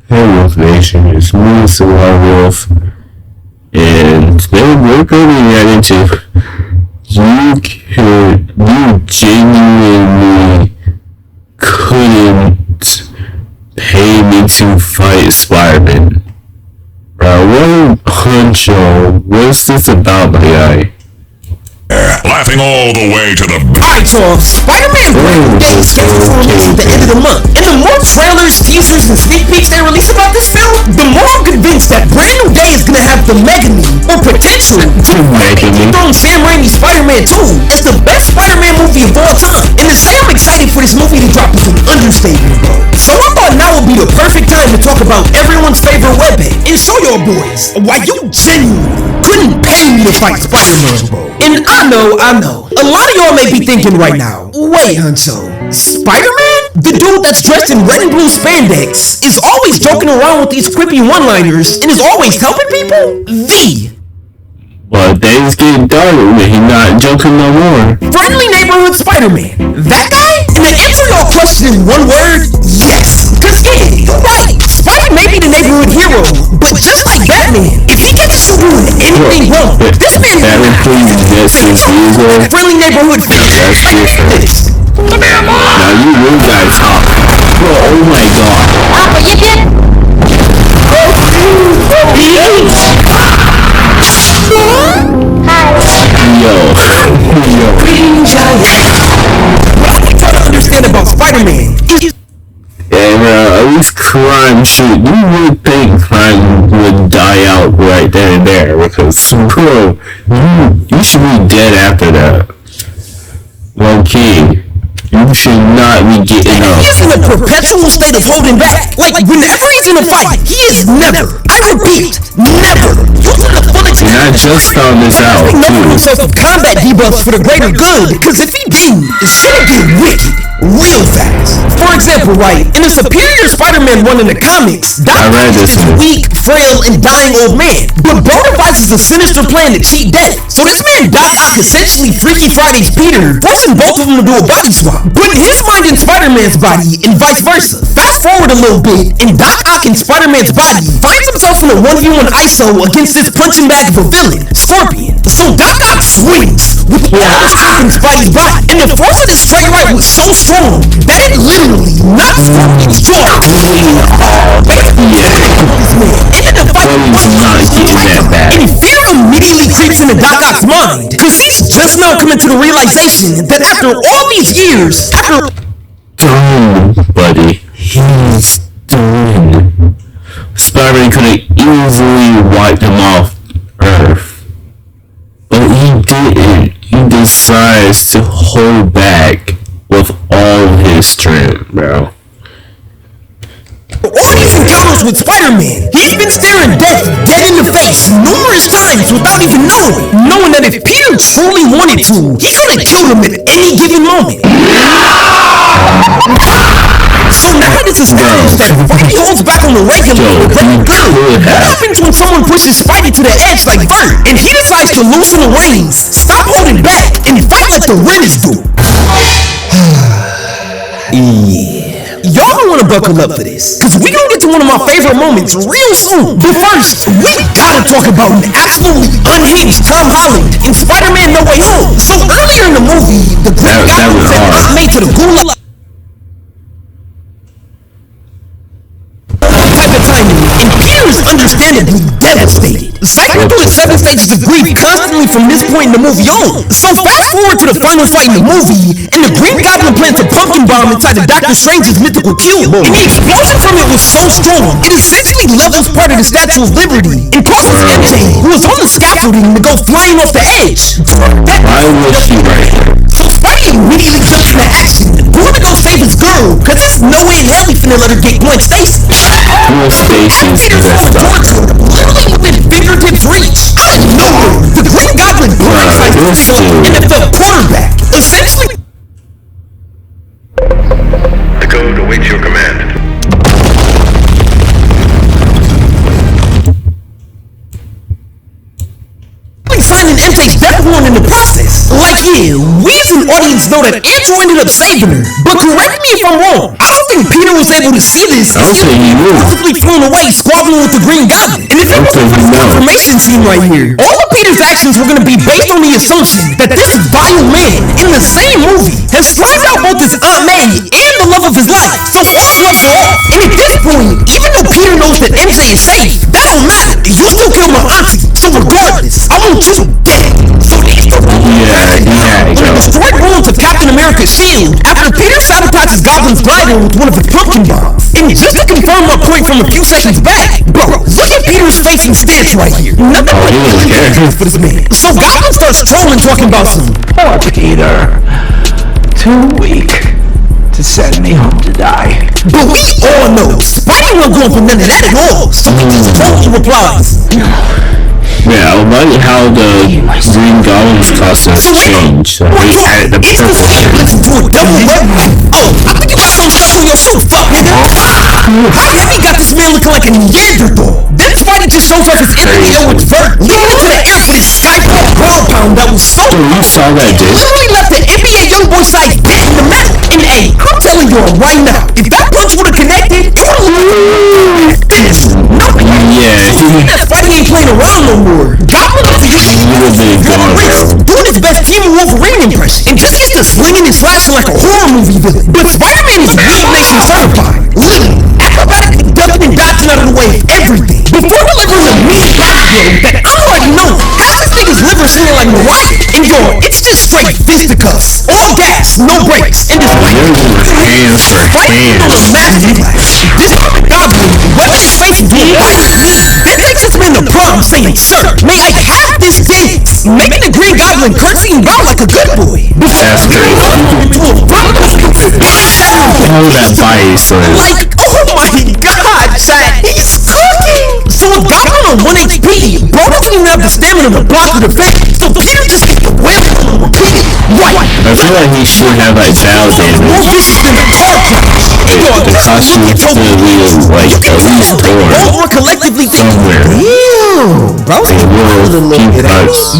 Hey Wolf Nation, it's me, ITSWaterWolf, and today we're going to be getting into you genuinely couldn't pay me to fight Spiderman. What Huncho, what's this about, my guy? Laughing all the way to the Alright, so Spider-Man is scheduled for release at the end of the month. And the more trailers, teasers, and sneak peeks they release about this film, the more I'm convinced that Brand New Day is gonna have the mega or potential to dethrone Sam Raimi's Spider-Man 2 as the best Spider-Man movie of all time. And to say I'm excited for this movie to drop is an understatement, bro. So I thought now would be the perfect time to talk about everyone's favorite webhead and show your boys why you genuinely couldn't pay me to fight Spider-Man, bro. And I know, a lot of y'all may be thinking right now, wait, Huncho, Spider-Man? The dude that's dressed in red and blue spandex is always joking around with these quippy one-liners and is always helping people? But things getting dark when he's not joking no more. Friendly neighborhood Spider-Man. That guy? And to answer your question in one word, yes. Cause yeah, you're right. Spidey may be the neighborhood hero, but just like Batman, if he gets to doing anything wrong, this man is friendly neighborhood That's different. Now you really gotta talk. Bro, oh my god. Yo. Green Giant. What I try to understand about Spider-Man is At least crime should. You would think crime would die out right then and there because, bro, you should be dead after that. Low key. You should not be getting up. He is in a perpetual state of holding back. Like, whenever he's in a fight, he is never, I repeat, never using the full extent. And I just found this out, too. He himself of combat debuffs for the greater good, because if he didn't, the shit would get wicked real fast. For example, right, in the Superior Spider-Man 1 in the comics, Doc Ock is a weak, frail, and dying old man. But Bro devises a sinister plan to cheat death. So this man Doc Ock essentially Freaky Friday's Peter, forcing both of them to do a body swap, putting his mind in Spider-Man's body and vice versa. Fast forward a little bit, and Doc Ock in Spider-Man's body finds himself in a 1v1 ISO against this punching bag of a villain, Scorpion. So Doc Ock swings with all the strength in Spidey's body, and the force of this straight right was so strong that it literally knocked Scorpion's jaw clean off. And fear immediately creeps into Doc Ock's mind, cause he's just now coming to the realization that after all these years, done, buddy. He's done. Spider-Man could have easily wiped him off Earth. But he didn't. He decides to hold back with all his strength, bro. All these encounters with Spider-Man, he's been staring death dead in the face numerous times without even knowing that if Peter truly wanted to, he could have killed him at any given moment. So now that it's established that Spidey holds back on the regular, what happens when someone pushes Spidey to the edge like Bert, and he decides to loosen the reins, stop holding back, and fight like the Renners do? Y'all don't want to buckle up for this, because we gonna get to one of my favorite moments real soon. But first, we gotta talk about an absolutely unhinged Tom Holland in Spider-Man No Way Home. So earlier in the movie, the Green Goblin sent Aunt May to the gulag type of timing, and Peter is understandably devastated. Cycling through the 7 stages of grief constantly from this point in the movie on. So fast forward to the final fight in the movie, and the Green Goblin plants a pumpkin bomb inside of Doctor Strange's mythical cube. And the explosion from it was so strong, it essentially levels part of the Statue of Liberty and causes MJ, who was on the scaffolding, to go flying off the edge. Why was he right here? So Spidey immediately jumps into action, going to go save his girl, cause there's no way in hell he's finna let her get Gwen Stacy. Gwen Stacy's literally within fingertips reach. Out of nowhere, the Green Goblin blindsides the NFL quarterback, essentially. The code awaits your command. Signing MJ's death porn in the process. Like, yeah, we as an audience know that Andrew ended up saving her, but correct me if I'm wrong. I don't think Peter was able to see this. I'll say he knew. Perfectly thrown away, squabbling with the Green Goblin. And if it wasn't for this confirmation scene right here, all of Peter's actions were going to be based on the assumption that this vile man in the same movie has strived out both his Aunt May and the love of his life. So all gloves are off. And at this point, even though Peter knows that MJ is safe, that don't matter. You still killed my auntie. So regardless, I want you dead. So these two destroyed ruins of Captain America's shield after Peter sabotages Goblin's glider with one of his pumpkin bombs. And just to confirm my point from a few seconds back, bro, look at Peter's face and stance right here. Nothing but characters for this man. So Goblin starts trolling, talking about some Poor Peter. Too weak to send me home to die. But we all know Spidey wasn't going for none of that at all. So he just totally replies. Yeah, I like how the Green Goblin's costumes changed. He added the purple shirt. Listen to a double web. Oh, I think you got some stuff on your suit, fuck nigga. How heavy got this man looking like a Neanderthal? Then Spidey just shows off his enemy Owen's vert, leading into the air for this sky-ball ground pound that was so You saw that, dude? literally left the NBA YoungBoy side dead in the middle. And hey, I'm telling you right now, if that punch would have connected, that Spidey ain't playing around no more. Goblin doing his best Team Wolverine impression, and just gets to slinging and slashing like a horror movie villain. But Spider-Man is Weed Nation certified, literally acrobatically ducking and dodging out of the way of everything. Before delivering a mean body blow that I already know has this nigga's liver singing like Mariah. And yo, it's just straight fisticuffs, all gas, no brakes, and despite hands for hands. This Goblin, whether his face is doing right, then takes this man to prom saying, "Sir, may I have this dance?" Making the Green Goblin curtsy and bow like a good boy. That's crazy. All that bias, like, oh my god, chat, he's cooking! So a Goblin on 1 HP, bro doesn't even have the stamina to block the defense, so Peter just gets the whale on him repeatedly. Right. I feel like he should have like battle damage. More vicious than the car crash. The costume should be like at least or collectively somewhere. Damn, bro.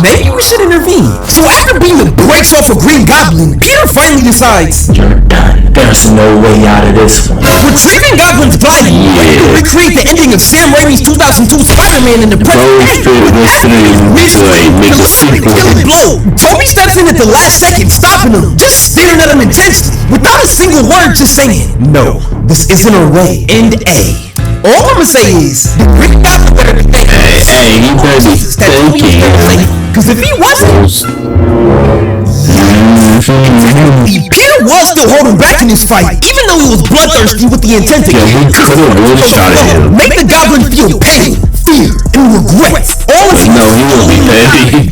Maybe we should intervene. So after being the brakes off of Green Goblin, Peter finally decides You're done. There's no way out of this one. retrieving Goblin's body, ready to recreate the ending of Sam Raimi's 2002 Spider-Man in the present. Killing blow. Toby steps in at the last second, stopping him, just staring at him intensely, without a single word, just saying, "No, this isn't a Ray and A." All I'ma say is, the Green Goblin better be thankful. Hey, he better be thinking. Cause if he wasn't, Peter was still holding back in this fight, even though he was bloodthirsty with the intent to make the Goblin feel pain, fear, and regret. All of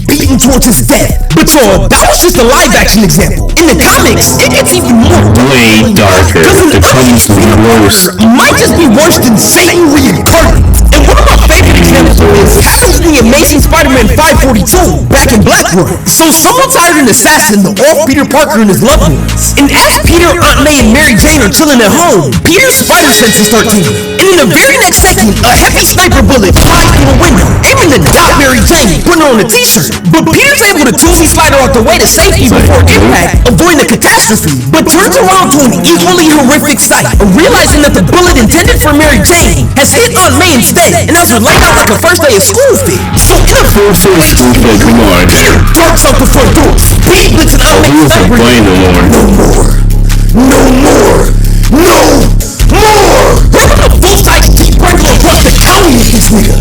beaten towards his death. But y'all, that was just a live-action example. In the comics, it gets even more way darker. The comics will be worse. Might just be worse than Satan reincarnate. And one of my favorite examples is happens in the Amazing Spider-Man 542 back in Black Run. So someone's hired an assassin to off Peter Parker and his loved ones. And as Peter, Aunt May, and Mary Jane are chilling at home, Peter's spider senses start tingling. And in the very next second, a heavy sniper bullet flies through the window, aiming to dot Mary Jane, putting her on a t-shirt. But Peter's able to tootsie slide her out the way to safety before impact, avoiding a catastrophe, but turns around to an equally horrific sight, realizing that the bullet intended for Mary Jane has hit Aunt May instead, and has her laid out like a first day of school fit. So in a First day of school fit, come on. Peter darts out the front door, speed blitzing Aunt May. He wasn't playing no more. No more. No more. No more. Full-size deep rifle across the county at this nigga.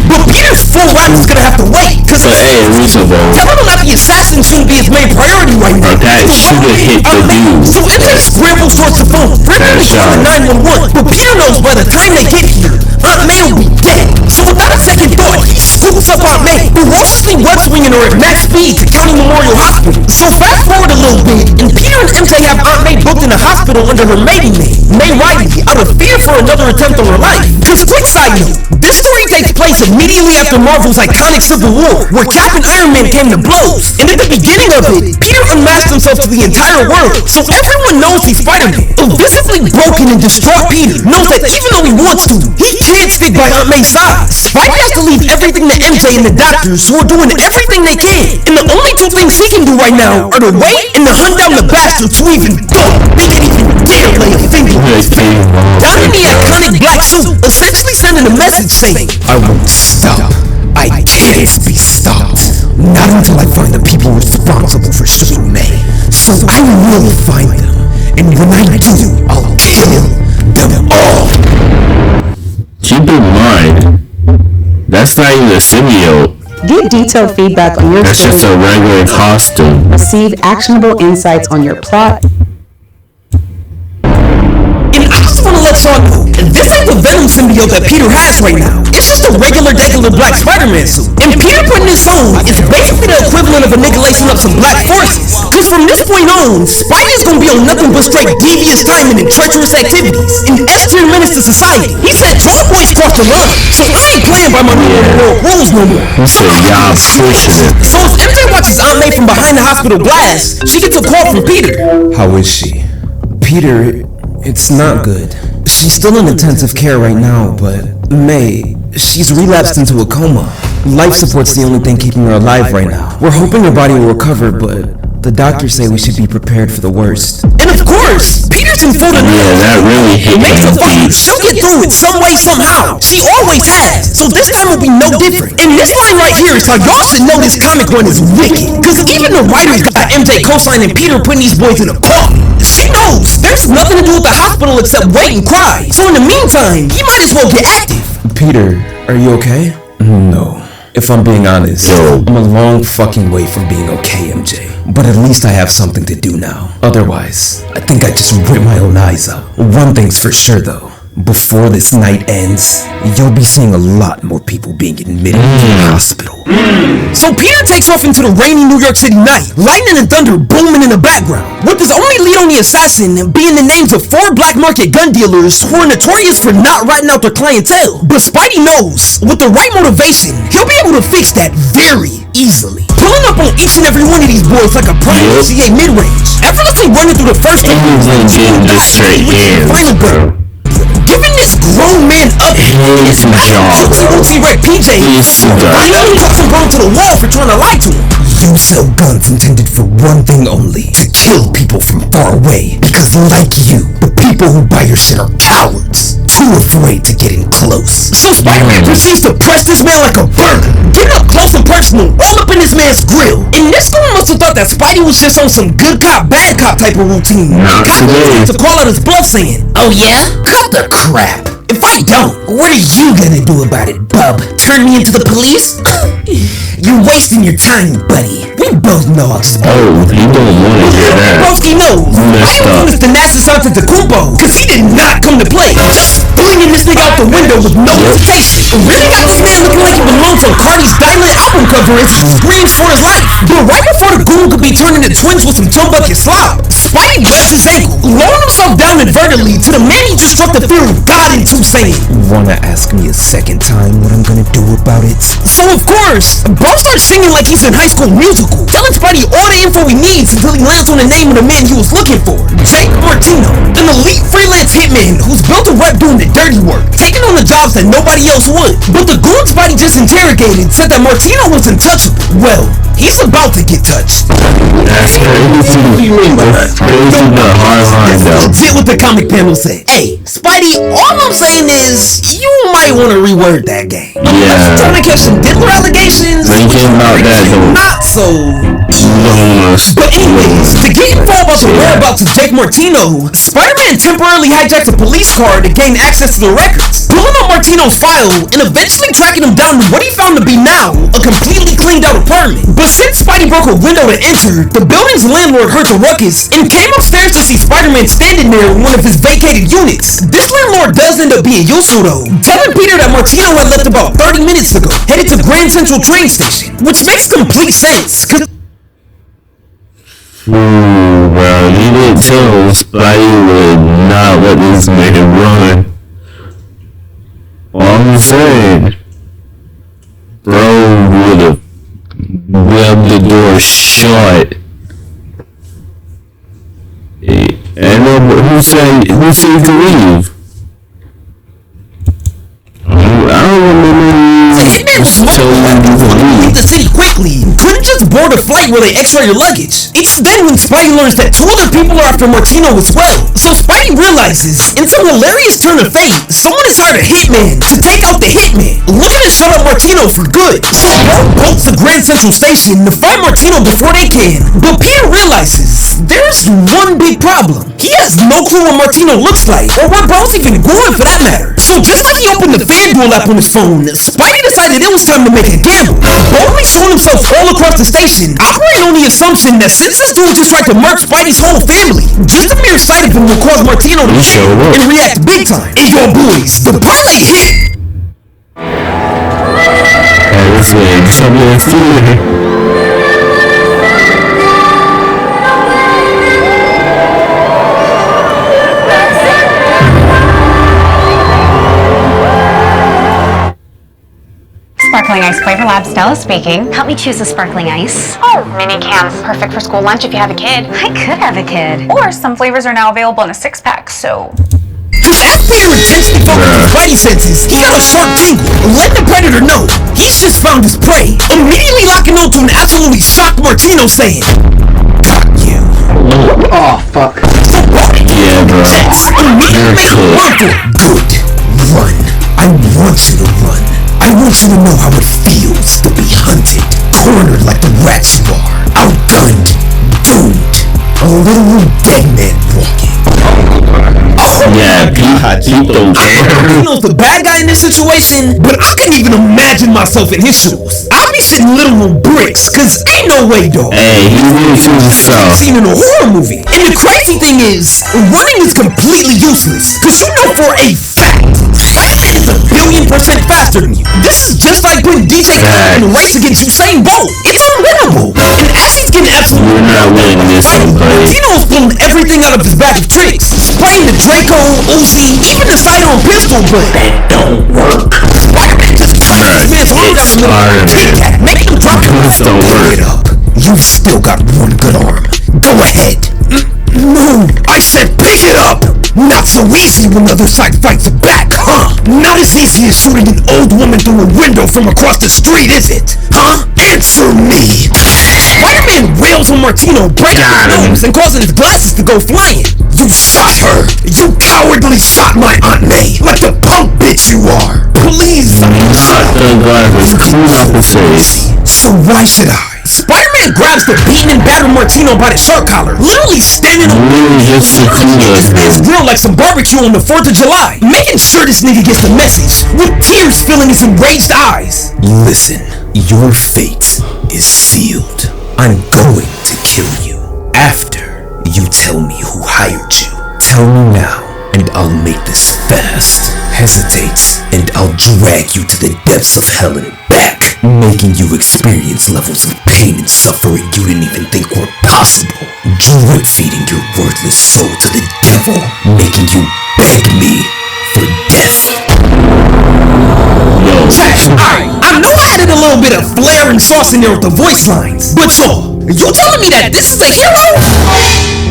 But Peter's full rap is gonna have to wait, cause reasonable. Telling him that the assassin shouldn't be his main priority right now. That should have hit the dude. So MJ scrambles towards the phone, frantically calling 911. But Peter knows by the time they get here, Aunt May will be dead. So without a second thought, he scoops up Aunt May, ferociously web-swinging her at max speed to County Memorial Hospital. So fast forward a little bit, and Peter and MJ have Aunt May booked in the hospital under her maiden name, May Riley, out of fear for another attempt on her life. Cause quick side note, this story takes place immediately after Marvel's iconic Civil War, where Cap and Iron Man came to blows. And at the beginning of it, Peter unmasked himself to the entire world, so everyone knows he's Spider-Man. A visibly broken and distraught Peter knows that even though he wants to, he can't stick by Aunt May's side. Spidey has to leave everything to MJ and the doctors, who are doing everything they can. And the only two things he can do right now are to wait and to hunt down the bastards who even thought they could even dare lay a finger on his face. Down in the iconic black suit, essentially sending a message saying, I won't stop. I can't be stopped. Not until I find the people responsible for shooting May. So I will find them. And when I do, I'll kill them all. Keep in mind, that's not even a symbiote. Get detailed feedback on your That's story. just a regular costume. Receive actionable insights on your plot. And I just want to let y'all know, this ain't the Venom symbiote that Peter has right now. It's just a regular black Spider-Man suit. And Peter putting this on is basically the equivalent of a nigga lacing up some black forces. Cause from this point on, Spidey's gonna be on nothing but straight devious timing and treacherous activities. And S-tier menace to society. He said Tomboy's crossed the line, so I ain't playing by my rules no more. He said, y'all pushing it. So as MJ watches Aunt May from behind the hospital glass, she gets a call from Peter. How is she? Peter, it's not good. She's still in intensive care right now, but May, she's relapsed into a coma. Life support's the only thing keeping her alive right now. We're hoping her body will recover, but the doctors say we should be prepared for the worst. And of course, Peter's in full denial. Yeah, that really hit Makes her fucking, me. she'll get through it some way, somehow. She always has. So this time will be no different. And this line right here is how y'all should know this comic run is wicked. Cause even the writers got MJ co-signing Peter putting these boys in a coffin. She knows there's nothing to do with the hospital except wait and cry. So in the meantime, he might as well get active. Peter, are you okay? No. If I'm being honest, I'm a long fucking way from being okay, MJ. But at least I have something to do now. Otherwise, I think I just rip my own eyes out. One thing's for sure though. Before this night ends, you'll be seeing a lot more people being admitted to the hospital. So Peter takes off into the rainy New York City night, lightning and thunder booming in the background, with his only lead on the assassin being the names of 4 black market gun dealers who are notorious for not ratting out their clientele. But Spidey knows, with the right motivation, he'll be able to fix that very easily. Pulling up on each and every one of these boys like a prime CA mid-range, effortlessly running through the first And he's like getting the straight hands, bro. Giving this grown man up His jaw, bro. T-Rex PJ. I know he took some bone to the wall for trying to lie to him. You sell guns intended for one thing only, to kill people from far away. Because like you, the people who buy your shit are cowards, too afraid to get in close. So Spider-Man proceeds to press this man like a burner, getting up close and personal, all up in this man's grill. And this guy must have thought that Spidey was just on some good cop, bad cop type of routine. Not today. To call out his bluff saying, oh yeah? Cut the crap. If I don't, what are you gonna do about it, bub? Turn me into the police? You're wasting your time, buddy. We both know I'll just... Oh, you don't want to hear that. Broski knows. I don't think it's the NASA Antetokounmpo, cause he did not come to play. Flinging this nigga out the window with no hesitation. It really got this man looking like he belonged on Cardi's Diamond album cover as he screams for his life. But right before the goon could be turned into twins with some tumbucket slop, Spidey grabs his ankle, lowering himself down invertedly to the man he just struck the fear of God into, saying, Wanna ask me a second time what I'm gonna do about it? So of course, Bo starts singing like he's in High School Musical, telling Spidey all the info he needs until he lands on the name of the man he was looking for, Jake Martino, an elite freelance hitman who's built a web doing the dirty work, taking on the jobs that nobody else would. But the goon Spidey just interrogated said that Martino was untouchable. Well, he's about to get touched. That's crazy. That's crazy, but hard line though. Legit what the comic panel said. Hey, Spidey, all I'm saying is, you might want to reword that game. Yeah. Trying to catch some Diddler allegations. Thinking about that though. Not so... But anyways, to get info about the whereabouts of Jake Martino, Spider-Man temporarily hijacks a police car to gain access to the records, pulling up Martino's file and eventually tracking him down to what he found to be now a completely cleaned out apartment. But since Spidey broke a window to enter, the building's landlord heard the ruckus and came upstairs to see Spider-Man standing there with one of his vacated units. This landlord does end up being useful though, telling Peter that Martino had left about 30 minutes ago, headed to Grand Central train station, which makes complete sense. Bro, you didn't tell Spidey would not let this man run. All I'm saying, bro would have webbed the door shut. And who said you could leave? I don't remember. Hitman was leave the city quickly. Couldn't just board a flight where they x-ray your luggage. It's then when Spidey learns that 2 other people are after Martino as well. So Spidey realizes, in some hilarious turn of fate, someone has hired a hitman to take out the hitman, looking to shut up Martino for good. So Bro bolts to Grand Central Station to find Martino before they can. But Peter realizes there's one big problem. He has no clue what Martino looks like, or where Bro's even going for that matter. So just like he opened the FanDuel app on his phone, Spidey decided it was time to make a gamble. Boldly showing himself all across the station, operating on the assumption that since this dude just tried to murk Spidey's whole family, just the mere sight of him will cause Martino to show up and react big time. And yo boys, the pilot hit! Hey, this man, something in food. Sparkling Ice Flavor Lab, Stella speaking. Help me choose a sparkling ice. Oh, mini cans, perfect for school lunch if you have a kid. I could have a kid. Or some flavors are now available in a 6-pack, so... Cause as Peter intensely focused his Spidey senses, he got a sharp tingle, letting the predator know he's just found his prey, immediately locking on to an absolutely shocked Martino saying, "Got you." Oh, fuck. So Yeah, bro. immediately makes a run for it. Good. Run. I want you to run. I want you to know how it feels to be hunted, cornered like the rats you are, outgunned, doomed, a little dead man walking. Yeah, Pete don't care. Martino's the bad guy in this situation, but I can't even imagine myself in his shoes. I'd be sitting literal bricks, cause ain't no way, dog. Hey, he really feels himself. Seen in a horror movie. And the crazy thing is, running is completely useless, cause you know for a fact, Spider-Man is 1,000,000,000% faster than you. This is just like putting DJ Khaled in a race against Usain Bolt. It's unwinnable. And as he's getting absolutely You're not winning this one, buddy. Martino's pulling everything out of his bag of tricks. Spraying the Draco, Uzi, even the sidearm pistol, but that don't work. Spider-Man just cracked his man's arm down the middle of the Kit Kat, making him drop it up. You've still got one good arm. Go ahead. No, I said pick it up! Not so easy when the other side fights back, huh? Not as easy as shooting an old woman through a window from across the street, is it? Huh? Answer me! Spider-Man wails on Martino, breaking his nose and causing his glasses to go flying. You shot her! You cowardly shot my Aunt May, like the punk bitch you are! Please! Shot the glasses clean off his face. So why should I? Spider-Man grabs the beaten and battered Martino by the shirt collar, literally standing on just to this man's grill like some barbecue on the 4th of July, making sure this nigga gets the message, with tears filling his enraged eyes. Listen, your fate is sealed. I'm going to kill you after you tell me who hired you. Tell me now, and I'll make this fast. Hesitate, and I'll drag you to the depths of hell and back, making you experience levels of pain and suffering you didn't even think were possible. Drip feeding your worthless soul to the devil, making you beg me for death. Alright, I know I added a little bit of flair and sauce in there with the voice lines, but you telling me that this is a hero?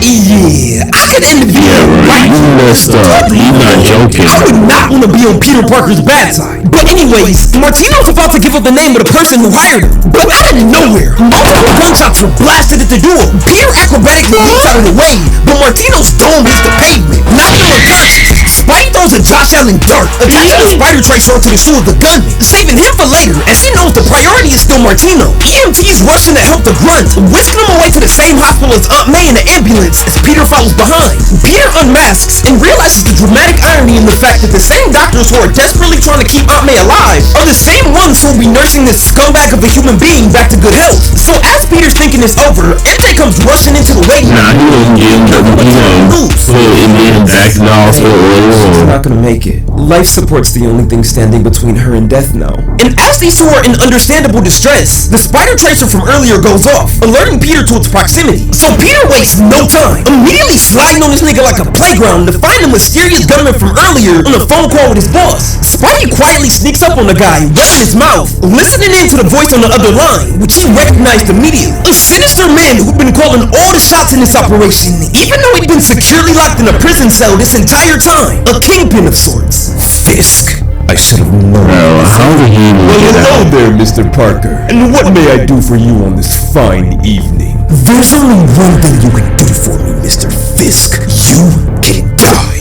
Yeah, I could end the video right. You messed up. You're not joking. I would not want to be on Peter Parker's bad side. But anyways, Martino's about to give up the name of the person who hired him. But out of nowhere, multiple gunshots were blasted at the duo. Peter acrobatically leaps out of the way, but Martino's dome hits the pavement, knocking him unconscious. Spidey throws a Josh Allen dart, attaching a spider tracer onto the shoe of the gunman, saving him for later, as he knows the priority is still Martino. EMTs rush in to help the grunt, whisking him away to the same hospital as Aunt May in the ambulance as Peter follows behind. Peter unmasks and realizes the dramatic irony in the fact that the same doctors who are desperately trying to keep Aunt May alive are the same ones who will be nursing this scumbag of a human being back to good health. So as Peter's thinking it's over, MJ comes rushing into the waiting room. Nah, he didn't get him. Put him back in the hospital. You're not gonna make it. Life support's the only thing standing between her and death now. And as these two are in understandable distress, the spider tracer from earlier goes off, alerting Peter to its proximity. So Peter wastes no time, immediately sliding on this nigga like a playground to find the mysterious gunman from earlier on a phone call with his boss. Spidey quietly sneaks up on the guy, wetting his mouth, listening in to the voice on the other line, which he recognized immediately. A sinister man who'd been calling all the shots in this operation, even though he'd been securely locked in a prison cell this entire time. A kingpin of sorts. Fisk. I should have known. Bro, how did he Well, hello there, Mr. Parker. And what may I do for you on this fine evening? There's only one thing you can do for me, Mr. Fisk. You can die.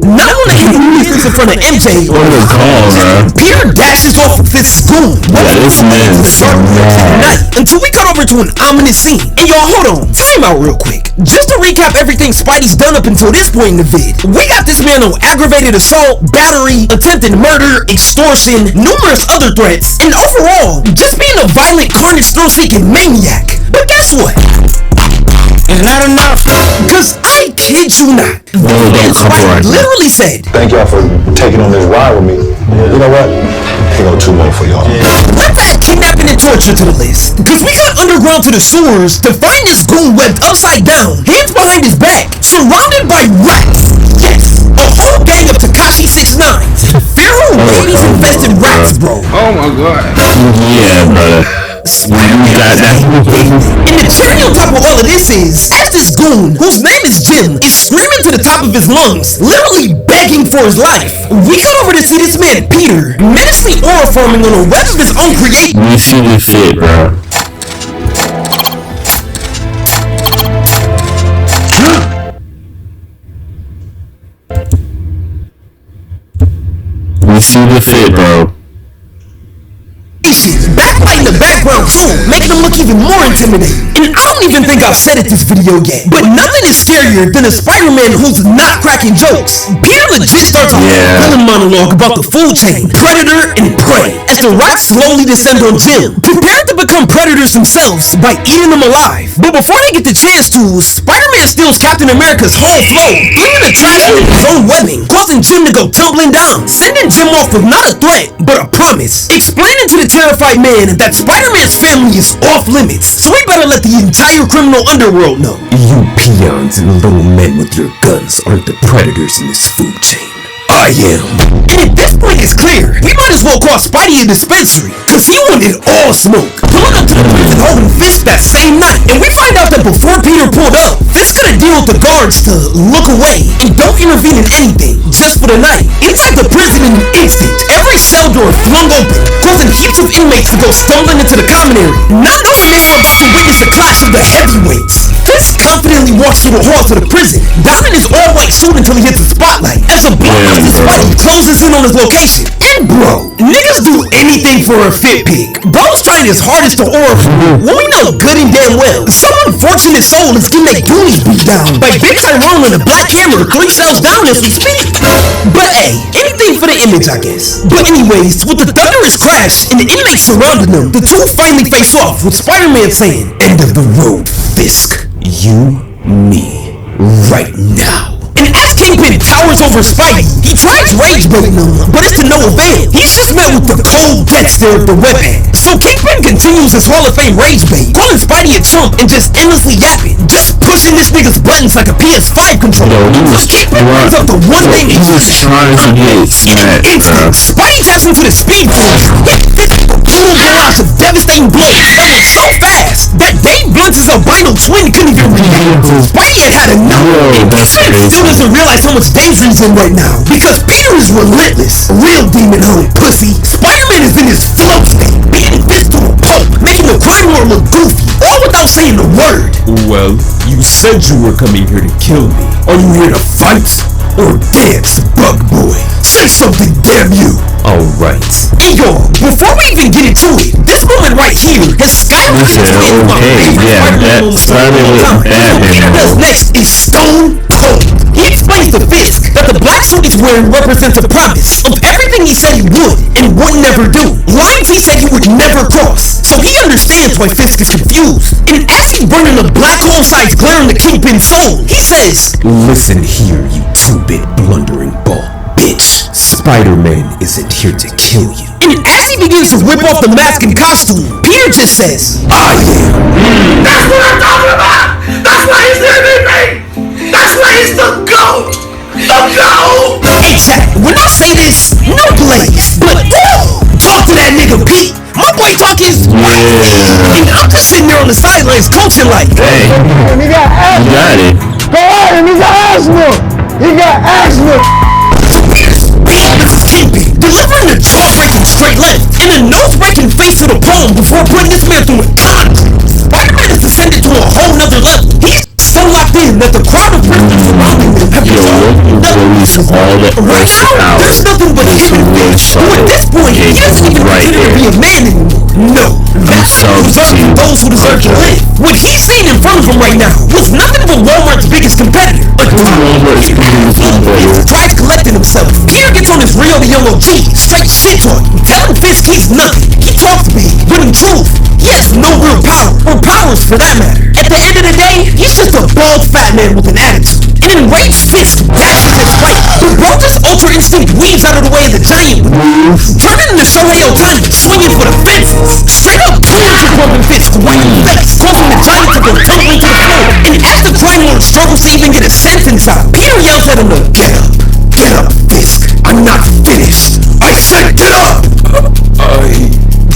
Not when I hit the business in front of MJ. What a call, bro. Peter dashes off with Fisk's goon. This man is so mad. Until we cut over to an ominous scene. And y'all, hold on. Time out real quick. Just to recap everything Spidey's done up until this point in the vid. We got this man on aggravated assault, battery, attempted murder, extortion, numerous other threats, and overall, just being a violent, carnage, thrill-seeking maniac. But guess what? It's not enough. Cause I kid you not. Spidey literally said, thank y'all for taking on this ride with me. You know what? Here go 2 more for y'all. Let's add kidnapping and torture to the list. Cause we got underground to the sewers to find this goon webbed upside down, hands behind his back, surrounded by rats. Yes, a whole gang of Tekashi 6ix9ine. Feral rabies infested rats, bro. Oh my god. Yeah, brother. And the cherry on top of all of this is, as this goon, whose name is Jim, is screaming to the top of his lungs, literally begging for his life, we cut over to see this man, Peter, menacingly aura forming on a web of his own creation. We see the fit, bro. We see the fit, bro. Backlighting the background too, making them look even more intimidating. And I don't even think I've said it this video yet, but nothing is scarier than a Spider-Man who's not cracking jokes. Peter legit starts a villain monologue about the food chain, predator and prey, as the rats slowly descend on Jim, prepared to become predators themselves by eating them alive. But before they get the chance to, Spider-Man steals Captain America's whole flow, flinging the trash in his own webbing, causing Jim to go tumbling down, sending Jim off with not a threat, but a promise, explaining to the terrified man that Spider-Man's family is off limits, so we better let the entire criminal underworld know. You peons and little men with your guns aren't the predators in this food chain. I am. And at this point it's clear, we might as well call Spidey a dispensary, cause he wanted all smoke. Pulling up to the prison holding Fisk that same night, and we find out that before Peter pulled up, Fisk gonna deal with the guards to look away and don't intervene in anything, just for the night. Inside the prison in an instant, every cell door flung open, causing heaps of inmates to go stumbling into the common area, not knowing they were about to witness a clash of the heavyweights. Fisk confidently walks through the halls of the prison, donning his all-white suit until he hits the spotlight, as a blockbuster Spidey closes in on his location. And bro, niggas do anything for a fit pic. Bro's trying his hardest to aura when we know good and damn well some unfortunate soul is getting their goonies beat down by Big Tyrone and a black hammer 3 cells down as we speak. But hey, anything for the image, I guess. But anyways, with the thunderous crash and the inmates surrounding them, the two finally face off with Spider-Man saying, "End of the road, Fisk. You, me, right now." And as Kingpin towers over Spidey, he tries rage baiting him, but it's to no avail. He's just met with the cold death stare of the webhead. So Kingpin continues his Hall of Fame rage bait, calling Spidey a chump and just endlessly yapping, just pushing this nigga's buttons like a PS5 controller. Kingpin brings up the one thing he was trying to get smacked, bro. Spidey taps into the speed force, hit Fisk with a brutal barrage of devastating blows that was so fast that Dave Blunt's albino twin couldn't even react. Spidey had enough. Kingpin still doesn't realize how much danger he's in right now, because Peter is relentless. Real demon hunter pussy. Spider-Man is in his flow state, beating Fisk to a pulp, making the crime lord look goofy, all without saying a word. Well, you said you were coming here to kill me. Are you here to fight or dance, bug boy? Say something, damn you. Alright. Hey y'all, before we even get into it, this moment right here has skyrocketed to one of my favorite Spider-Man moments of all time. What Peter does next is stone cold. He explains to Fisk that the black suit he's wearing represents a promise of everything he said he would and would never do. Lines he said he would never cross. So he understands why Fisk is confused. And as he's burning a black hole-sized glare in the Kingpin's soul, he says, "Listen here, you 2-bit blundering ball bitch. Spider-Man isn't here to kill you. And as he begins to rip off the mask and costume, Peter just says, I am. That's what I'm talking about! That's why he's everything! That's why he's the GOAT! The GOAT! Exactly. When I say this, no delays, but talk to that nigga Pete. My boy talk his and I'm just sitting there on the sidelines coaching like, Hey, you got it. Go at him, he's an asthma! He got asthma! delivering the jaw-breaking straight left and a nose-breaking face with a palm before putting this man through a con. Spider-Man has descended to a whole nother level. He's so locked in that the crowd of prisoners surrounding him have right now, there's nothing but him and Fish, who at this point, he doesn't even consider to be a man anymore. No, that's reserved for those who deserve to live. What he's seen in front of him right now was nothing but Walmart's biggest competitor. Tries collecting himself. Peter gets on his real yellow G, straight shit talking, telling Fisk he's nothing. He talks big, but in truth, he has no real power, or powers for that matter. At the end of the day, he's just a bald fat man with an attitude. An enraged Fisk dashes his right, but Brothers Ultra Instinct weaves out of the way of the giant move, turning into Shohei Ohtani, swinging for the fences. Straight up 200 bumping Fisk right in the face, causing the giant to go tumbling to the floor. And as the crime lord struggles to even get a sentence out, Peter yells at him to get up, Fisk. I'm not finished. I said get up. I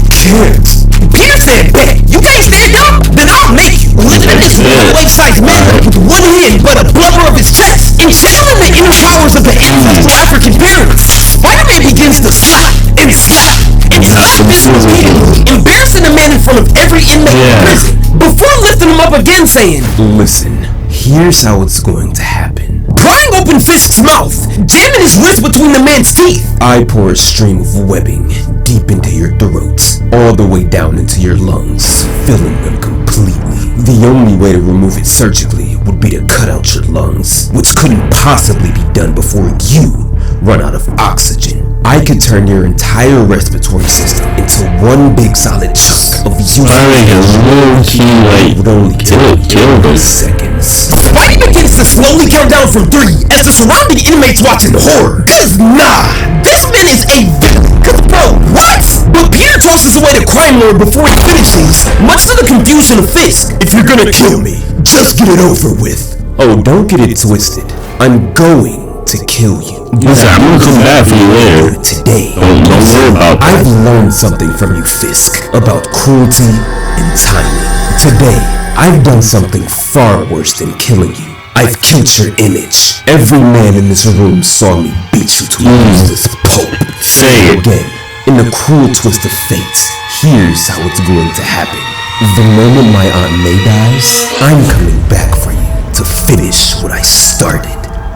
can't. Peter said, bet. You can't stand up? Then I'll make you. Lifting this life-size man up with one hand but a blubber of his chest, and channeling the inner powers of the ancestral African parents, Spider-Man begins to slap and slap and slap Fisk repeatedly, embarrassing the man in front of every inmate in prison, before lifting him up again saying, Listen, here's how it's going to happen. Prying open Fisk's mouth, jamming his wrist between the man's teeth. I pour a stream of webbing deep into your throat, all the way down into your lungs, filling them completely. The only way to remove it surgically would be to cut out your lungs, which couldn't possibly be done before you run out of oxygen. I could turn your entire respiratory system into one big solid chunk of you. Would only kill those seconds. Spidey begins to slowly count down from 3 as the surrounding inmates watch in horror. Cause nah, this man is a villain. Cause bro, what? But Peter tosses away the crime lord before he finishes, much to the confusion of Fisk. If you're gonna kill me, just get it over with. Oh, don't get it twisted. I'm going to kill you. I'm gonna come back for you later. Today, Don't worry about that. I've learned something from you, Fisk, about cruelty and timing. Today, I've done something far worse than killing you. I've killed your image. Every man in this room saw me beat you to a useless pulp. Say it again. In the cruel twist of fate, here's how it's going to happen. The moment my Aunt May dies, I'm coming back for you to finish what I started.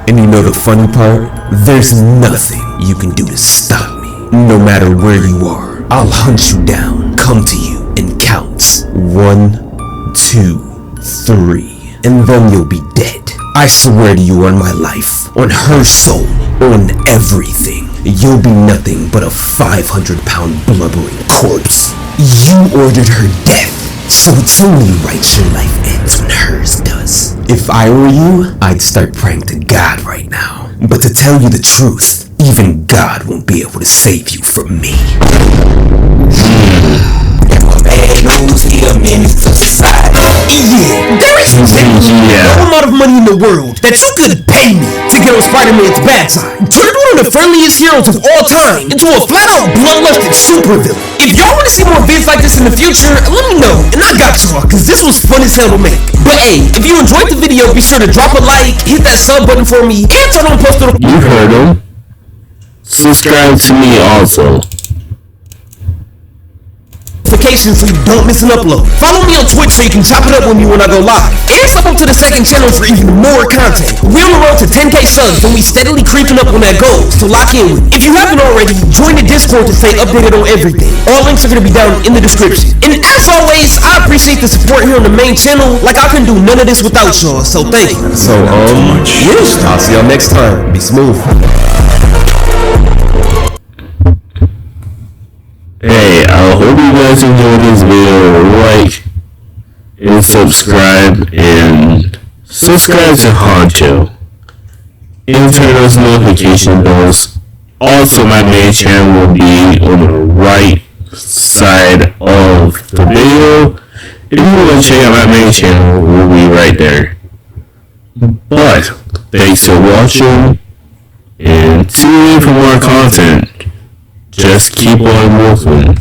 And you know the funny part? There's nothing you can do to stop me. No matter where you are, I'll hunt you down, come to you, and count 1, 2, 3, and then you'll be dead. I swear to you on my life, on her soul, on everything, you'll be nothing but a 500-pound blubbering corpse. You ordered her death, so it's only right your life ends when hers does. If I were you, I'd start praying to God right now. But to tell you the truth, even God won't be able to save you from me. Yeah, there is no amount of money in the world that you could pay me to get on Spider-Man's bad side. Turned one of the friendliest heroes of all time into a flat-out bloodlusted supervillain. If y'all want to see more vids like this in the future, let me know, and I got y'all, cause this was fun as hell to make. But hey, if you enjoyed the video, be sure to drop a like, hit that sub button for me, and turn on post notifications. You heard him. Subscribe to me also. So you don't miss an upload. Follow me on Twitch so you can chop it up with me when I go live. And sub up to the second channel for even more content. We're on the road to 10k subs and we steadily creeping up on that goal, so lock in with me. If you haven't already, join the Discord to stay updated on everything. All links are going to be down in the description. And as always, I appreciate the support here on the main channel. Like I couldn't do none of this without y'all, so thank you. So, yes, I'll see y'all next time. Be smooth. Hey, I hope you guys enjoyed this video. Like and subscribe to Huncho and turn those notification bells Also, my main channel will be on the right side of the video. If you want to check out my main channel, it will be right there. But thanks for watching, and tune in for more content. Just keep on wolfing.